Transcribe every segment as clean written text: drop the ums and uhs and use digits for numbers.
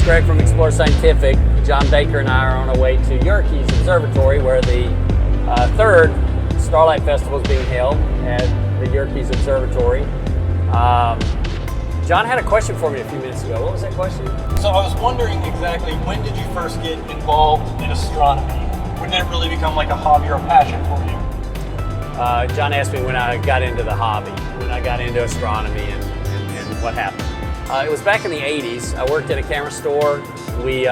Greg from Explore Scientific. John Baker and I are on our way to Yerkes Observatory, where the third Starlight Festival is being held at the Yerkes Observatory. John had a question for me a few minutes ago. What was that question? So I was wondering exactly, when did you first get involved in astronomy? When did it really become like a hobby or a passion for you? John asked me when I got into the hobby, when I got into astronomy and what happened. It was back in the 80s. I worked at a camera store. We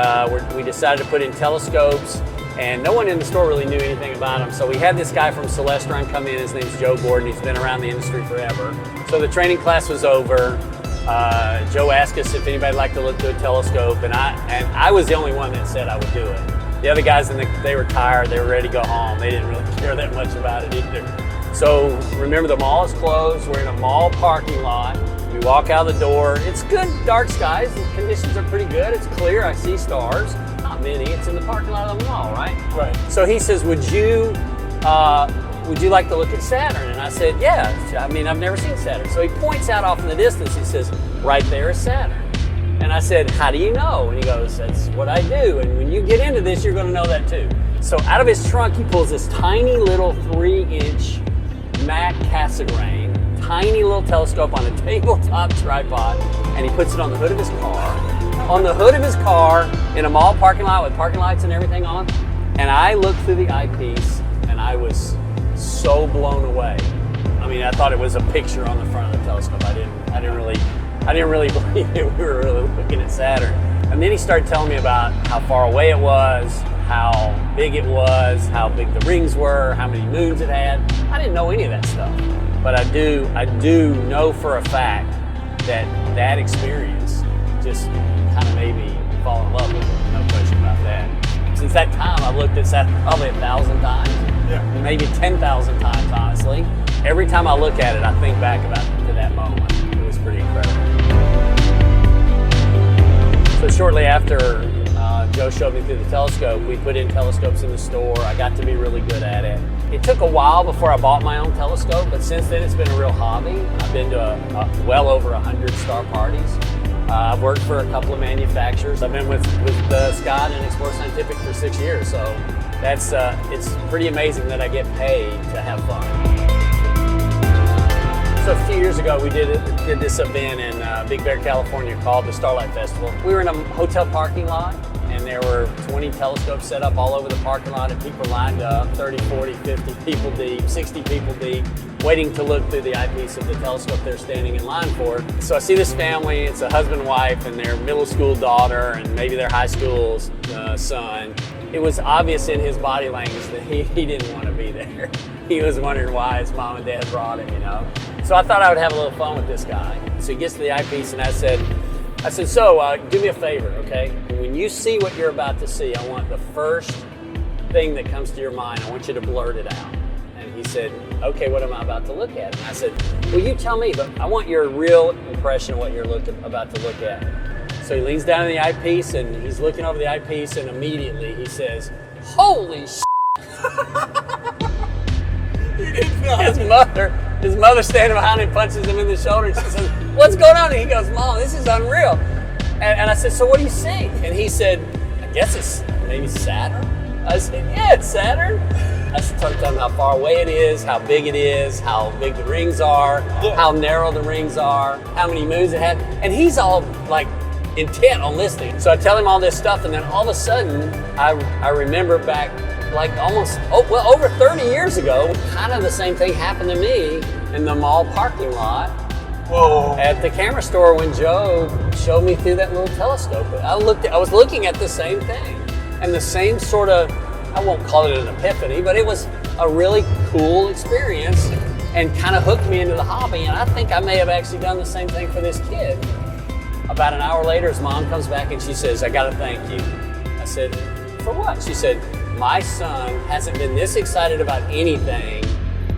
decided to put in telescopes, and no one in the store really knew anything about them. So we had this guy from Celestron come in. His name's Joe Gordon. He's been around the industry forever. So the training class was over. Joe asked us if anybody'd like to look through a telescope, and I was the only one that said I would do it. The other guys, they were tired. They were ready to go home. They didn't really care that much about it either. So remember, the mall is closed. We're in a mall parking lot. We walk out the door. It's good dark skies. The conditions are pretty good. It's clear. I see stars. Not many. It's in the parking lot of the mall, right? Right. So he says, would you like to look at Saturn? And I said, yeah. I mean, I've never seen Saturn. So he points out off in the distance. He says, right there is Saturn. And I said, how do you know? And he goes, that's what I do. And when you get into this, you're going to know that too. So out of his trunk, he pulls this tiny little 3-inch Mac Cassegrain, tiny little telescope on a tabletop tripod, and he puts it on the hood of his car. On the hood of his car, in a mall parking lot with parking lights and everything on. And I looked through the eyepiece, and I was so blown away. I mean, I thought it was a picture on the front of the telescope. I didn't really believe it. We were really looking at Saturn. And then he started telling me about how far away it was, how big it was, how big the rings were, how many moons it had. I didn't know any of that stuff. But I do know for a fact that experience just kind of made me fall in love with it. No question about that. Since that time, I've looked at Saturn probably 1,000 times, maybe 10,000 times, honestly. Every time I look at it, I think back to that moment. It was pretty incredible. So shortly after Joe showed me through the telescope, we put in telescopes in the store. I got to be really good at it. It took a while before I bought my own telescope, but since then it's been a real hobby. I've been to well over 100 star parties. I've worked for a couple of manufacturers. I've been with Scott and Explore Scientific for 6 years, so it's pretty amazing that I get paid to have fun. So a few years ago, we did this event in Big Bear, California called the Starlight Festival. We were in a hotel parking lot, and there were 20 telescopes set up all over the parking lot, and people lined up, 30, 40, 50 people deep, 60 people deep, waiting to look through the eyepiece of the telescope they're standing in line for. So I see this family. It's a husband and wife and their middle school daughter and maybe their high school son. It was obvious in his body language that he didn't want to be there. He was wondering why his mom and dad brought him, you know. So I thought I would have a little fun with this guy. So he gets to the eyepiece, and I said, so do me a favor, okay? When you see what you're about to see, I want the first thing that comes to your mind, I want you to blurt it out. And he said, okay, what am I about to look at? And I said, well, you tell me, but I want your real impression of what you're about to look at. So he leans down in the eyepiece, and he's looking over the eyepiece, and immediately he says, holy shit. He did not. His mother standing behind him punches him in the shoulder, and she says, what's going on? And he goes, Mom, this is unreal. And I said, so what do you see? And he said, I guess it's maybe Saturn. I said, yeah, it's Saturn. I started telling him how far away it is, how big it is, how big the rings are, how narrow the rings are, how many moons it had. And he's all like intent on listening. So I tell him all this stuff, and then all of a sudden, I remember back like over 30 years ago, kind of the same thing happened to me in the mall parking lot. Whoa. At the camera store when Joe showed me through that little telescope. I was looking at the same thing, and the same sort of, I won't call it an epiphany, but it was a really cool experience and kind of hooked me into the hobby. And I think I may have actually done the same thing for this kid. About an hour later, his mom comes back and she says, I gotta thank you. I said, for what? She said, my son hasn't been this excited about anything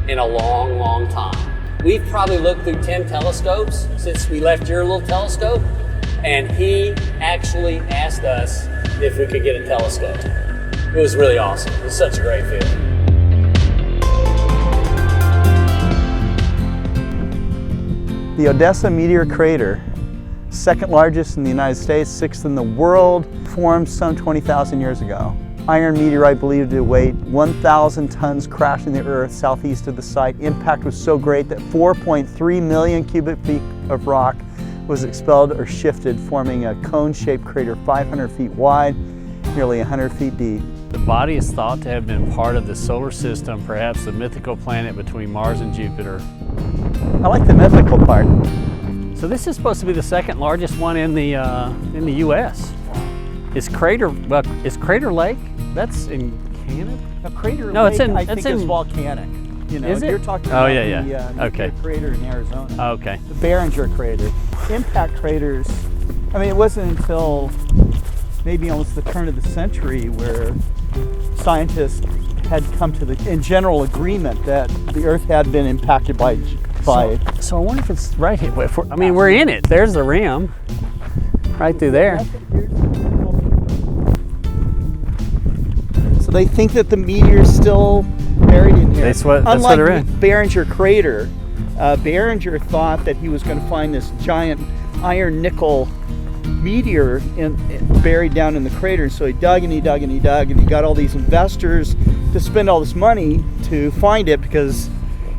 in a long, long time. We've probably looked through 10 telescopes since we left your little telescope, and he actually asked us if we could get a telescope. It was really awesome. It was such a great feeling. The Odessa meteor crater second largest in the United States, sixth in the world, formed some 20,000 years ago. Iron meteorite believed to weigh 1,000 tons crashed in the earth southeast of the site. Impact was so great that 4.3 million cubic feet of rock was expelled or shifted, forming a cone-shaped crater 500 feet wide, nearly 100 feet deep. The body is thought to have been part of the solar system, perhaps the mythical planet between Mars and Jupiter. I like the mythical part. So this is supposed to be the second largest one in the U.S. Is Crater Lake? That's in Canada. A Crater No, Lake, it's in. I It's think in. is volcanic. You know, Is it? You're talking Oh, about yeah, the yeah. nuclear Okay. crater in Arizona. Oh, okay. The Barringer crater. Impact craters, I mean, it wasn't until maybe almost the turn of the century where scientists had come to the in general agreement that the Earth had been impacted by. So I wonder if it's right here. I mean, we're in it. There's the rim, right through there. So they think that the meteor's still buried in here. That's what Unlike they're in. Barringer crater, Barringer thought that he was going to find this giant iron nickel meteor buried down in the crater. So he dug and he dug and he dug, and he got all these investors to spend all this money to find it, because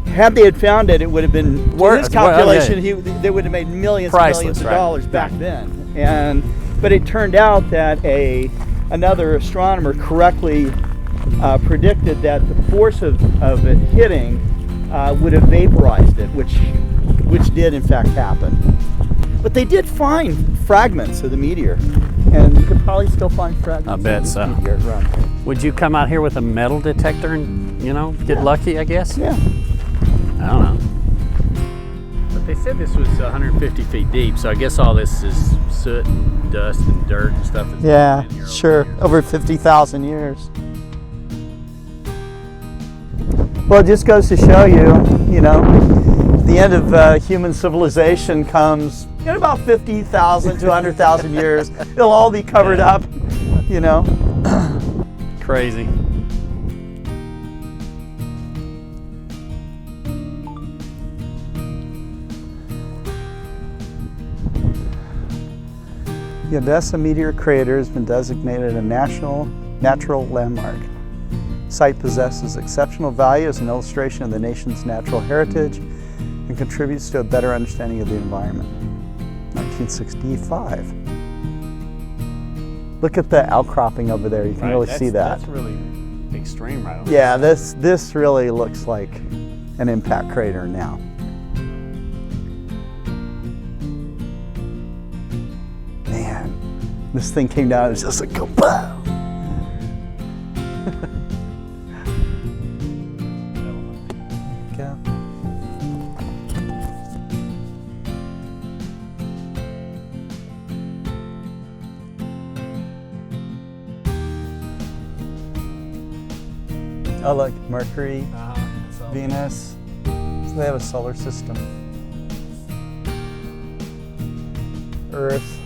had they had found it, it would have been, with his calculation, they would have made millions and millions of dollars back then. But it turned out that another astronomer correctly predicted that the force of it hitting would have vaporized it, which did in fact happen. But they did find fragments of the meteor, and you could probably still find fragments. I bet so. Meteor around here. Would you come out here with a metal detector and, get lucky, I guess? Yeah. I don't know. But they said this was 150 feet deep, so I guess all this is soot and dust and dirt and stuff. That's Yeah, been in here sure. over Over 50,000 years. Well, it just goes to show you, the end of human civilization comes in about 50,000 to 100,000 years. It'll all be covered up, Crazy. The Odessa meteor crater has been designated a national natural landmark. The site possesses exceptional value as an illustration of the nation's natural heritage and contributes to a better understanding of the environment. 1965. Look at the outcropping over there. You can really see that. That's really extreme, right? Yeah, this really looks like an impact crater now. Man, this thing came down, it's just like kaboom! Oh look, Mercury, Venus, so they have a solar system. Earth,